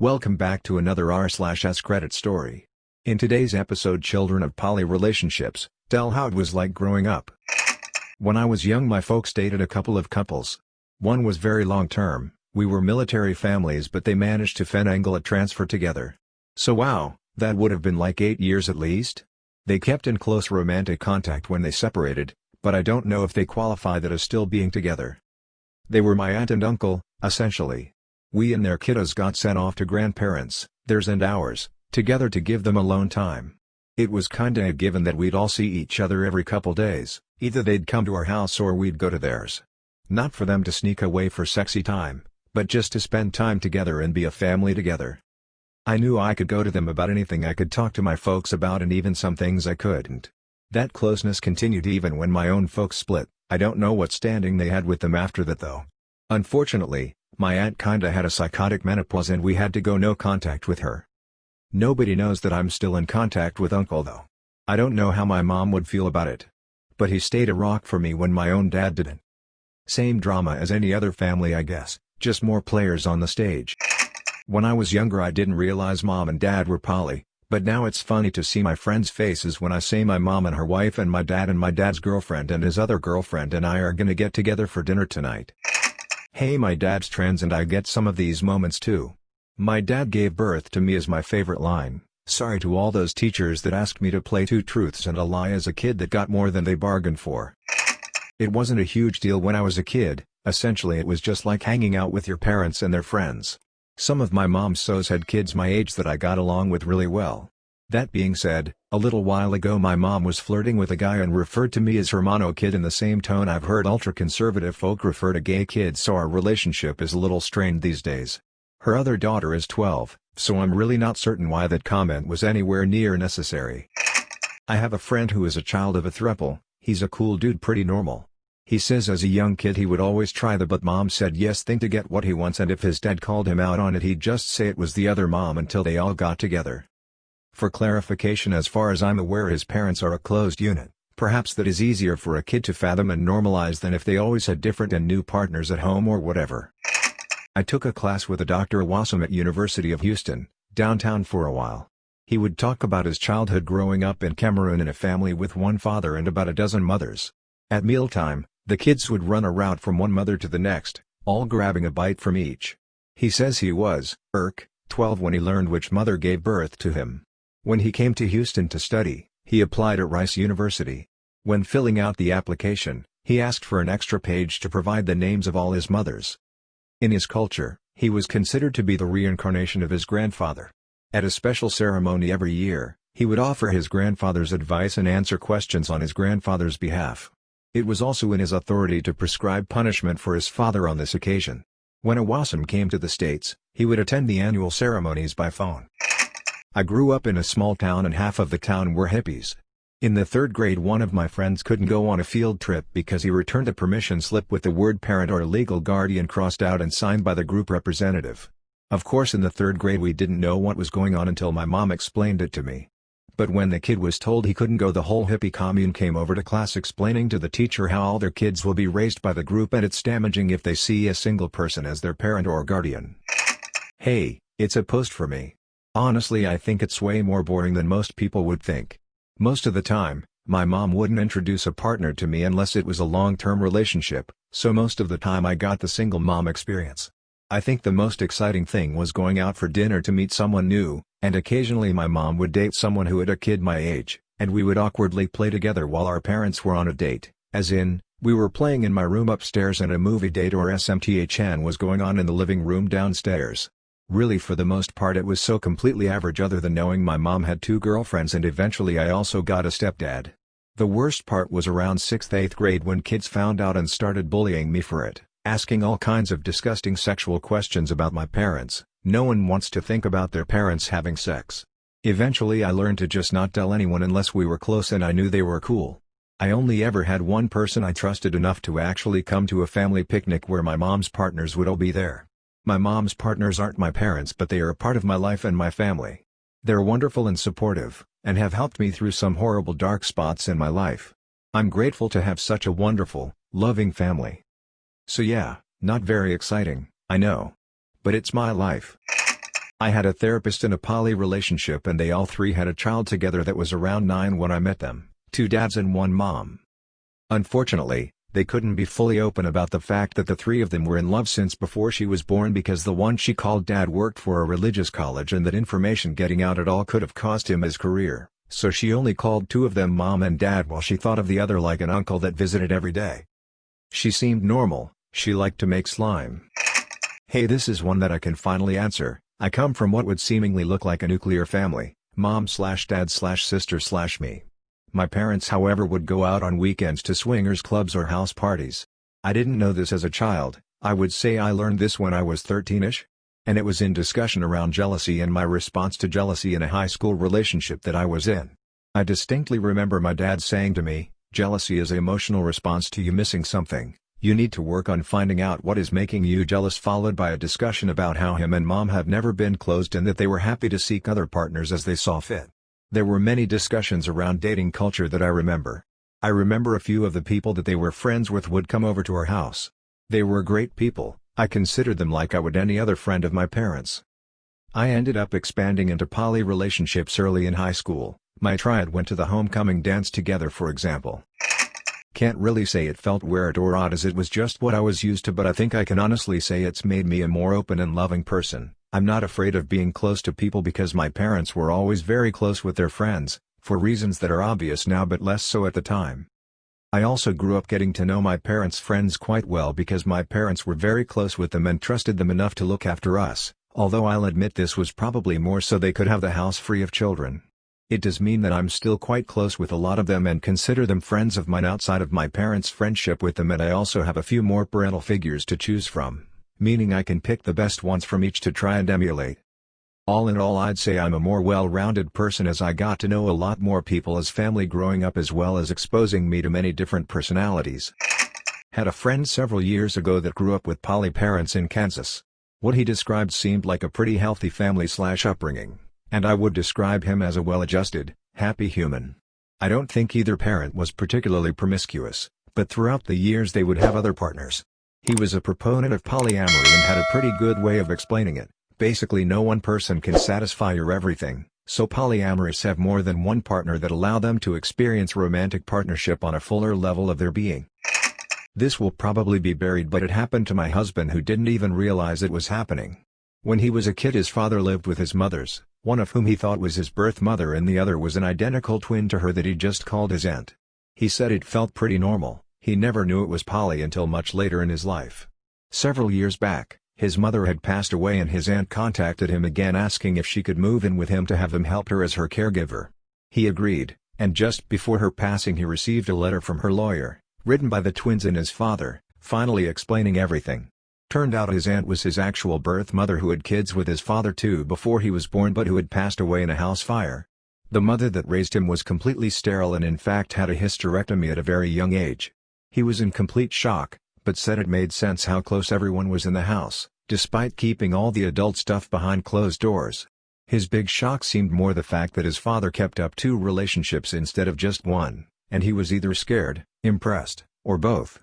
Welcome back to another r/AskReddit story. In today's episode, Children of Poly Relationships, tell how it was like growing up. When I was young, my folks dated a couple of couples. One was very long-term, we were military families, but they managed to finagle a transfer together. So wow, that would have been like 8 years at least? They kept in close romantic contact when they separated, but I don't know if they qualify that as still being together. They were my aunt and uncle, essentially. We and their kiddos got sent off to grandparents, theirs and ours, together to give them alone time. It was kinda a given that we'd all see each other every couple days, either they'd come to our house or we'd go to theirs. Not for them to sneak away for sexy time, but just to spend time together and be a family together. I knew I could go to them about anything, I could talk to my folks about, and even some things I couldn't. That closeness continued even when my own folks split. I don't know what standing they had with them after that though. Unfortunately, my aunt kinda had a psychotic menopause and we had to go no contact with her. Nobody knows that I'm still in contact with Uncle though. I don't know how my mom would feel about it. But he stayed a rock for me when my own dad didn't. Same drama as any other family, I guess, just more players on the stage. When I was younger I didn't realize mom and dad were poly, but now it's funny to see my friends' faces when I say my mom and her wife and my dad's girlfriend and his other girlfriend and I are gonna get together for dinner tonight. Hey, my dad's trans and I get some of these moments too. My dad gave birth to me is my favorite line. Sorry to all those teachers that asked me to play 2 truths and a lie as a kid that got more than they bargained for. It wasn't a huge deal when I was a kid, essentially it was just like hanging out with your parents and their friends. Some of my mom's so's had kids my age that I got along with really well. That being said, a little while ago my mom was flirting with a guy and referred to me as her mono kid in the same tone I've heard ultra-conservative folk refer to gay kids, so our relationship is a little strained these days. Her other daughter is 12, so I'm really not certain why that comment was anywhere near necessary. I have a friend who is a child of a throuple. He's a cool dude, pretty normal. He says as a young kid he would always try the but mom said yes thing to get what he wants, and if his dad called him out on it he'd just say it was the other mom until they all got together. For clarification, as far as I'm aware his parents are a closed unit. Perhaps that is easier for a kid to fathom and normalize than if they always had different and new partners at home or whatever. I took a class with a Dr. Wasem at University of Houston, downtown for a while. He would talk about his childhood growing up in Cameroon in a family with one father and about a dozen mothers. At mealtime, the kids would run a route from one mother to the next, all grabbing a bite from each. He says he was 12 when he learned which mother gave birth to him. When he came to Houston to study, he applied at Rice University. When filling out the application, he asked for an extra page to provide the names of all his mothers. In his culture, he was considered to be the reincarnation of his grandfather. At a special ceremony every year, he would offer his grandfather's advice and answer questions on his grandfather's behalf. It was also in his authority to prescribe punishment for his father on this occasion. When Awasem came to the States, he would attend the annual ceremonies by phone. I grew up in a small town and half of the town were hippies. In the 3rd grade one of my friends couldn't go on a field trip because he returned a permission slip with the word parent or legal guardian crossed out and signed by the group representative. Of course in the 3rd grade we didn't know what was going on until my mom explained it to me. But when the kid was told he couldn't go, the whole hippie commune came over to class explaining to the teacher how all their kids will be raised by the group and it's damaging if they see a single person as their parent or guardian. Hey, it's a post for me. Honestly, I think it's way more boring than most people would think. Most of the time, my mom wouldn't introduce a partner to me unless it was a long-term relationship, so most of the time I got the single mom experience. I think the most exciting thing was going out for dinner to meet someone new, and occasionally my mom would date someone who had a kid my age, and we would awkwardly play together while our parents were on a date, as in, we were playing in my room upstairs and a movie date or SMTHN was going on in the living room downstairs. Really, for the most part it was so completely average, other than knowing my mom had 2 girlfriends and eventually I also got a stepdad. The worst part was around 6th-8th grade when kids found out and started bullying me for it, asking all kinds of disgusting sexual questions about my parents. No one wants to think about their parents having sex. Eventually I learned to just not tell anyone unless we were close and I knew they were cool. I only ever had one person I trusted enough to actually come to a family picnic where my mom's partners would all be there. My mom's partners aren't my parents, but they are a part of my life and my family. They're wonderful and supportive, and have helped me through some horrible dark spots in my life. I'm grateful to have such a wonderful, loving family. So yeah, not very exciting, I know. But it's my life. I had a therapist in a poly relationship and they all three had a child together that was around 9 when I met them, 2 dads and 1 mom. Unfortunately, they couldn't be fully open about the fact that the 3 of them were in love since before she was born because the one she called dad worked for a religious college and that information getting out at all could have cost him his career, so she only called 2 of them mom and dad while she thought of the other like an uncle that visited every day. She seemed normal, she liked to make slime. Hey, this is one that I can finally answer. I come from what would seemingly look like a nuclear family, mom/dad/sister/me. My parents however would go out on weekends to swingers clubs or house parties. I didn't know this as a child, I would say I learned this when I was 13ish. And it was in discussion around jealousy and my response to jealousy in a high school relationship that I was in. I distinctly remember my dad saying to me, "Jealousy is an emotional response to you missing something. You need to work on finding out what is making you jealous," followed by a discussion about how him and mom have never been closed and that they were happy to seek other partners as they saw fit. There were many discussions around dating culture that I remember. I remember a few of the people that they were friends with would come over to our house. They were great people, I considered them like I would any other friend of my parents. I ended up expanding into poly relationships early in high school. My triad went to the homecoming dance together, for example. Can't really say it felt weird or odd as it was just what I was used to, but I think I can honestly say it's made me a more open and loving person. I'm not afraid of being close to people because my parents were always very close with their friends, for reasons that are obvious now but less so at the time. I also grew up getting to know my parents' friends quite well because my parents were very close with them and trusted them enough to look after us, although I'll admit this was probably more so they could have the house free of children. It does mean that I'm still quite close with a lot of them and consider them friends of mine outside of my parents' friendship with them, and I also have a few more parental figures to choose from, meaning I can pick the best ones from each to try and emulate. All in all, I'd say I'm a more well-rounded person as I got to know a lot more people as family growing up, as well as exposing me to many different personalities. Had a friend several years ago that grew up with poly parents in Kansas. What he described seemed like a pretty healthy family/upbringing. And I would describe him as a well-adjusted, happy human. I don't think either parent was particularly promiscuous, but throughout the years they would have other partners. He was a proponent of polyamory and had a pretty good way of explaining it. Basically, no one person can satisfy your everything, so polyamorous have more than one partner that allow them to experience romantic partnership on a fuller level of their being. This will probably be buried, but it happened to my husband, who didn't even realize it was happening. When he was a kid, his father lived with his mothers, one of whom he thought was his birth mother and the other was an identical twin to her that he just called his aunt. He said it felt pretty normal. He never knew it was poly until much later in his life. Several years back, his mother had passed away and his aunt contacted him again asking if she could move in with him to have him help her as her caregiver. He agreed, and just before her passing he received a letter from her lawyer, written by the twins and his father, finally explaining everything. Turned out his aunt was his actual birth mother, who had kids with his father too before he was born but who had passed away in a house fire. The mother that raised him was completely sterile and in fact had a hysterectomy at a very young age. He was in complete shock, but said it made sense how close everyone was in the house, despite keeping all the adult stuff behind closed doors. His big shock seemed more the fact that his father kept up 2 relationships instead of just one, and he was either scared, impressed, or both.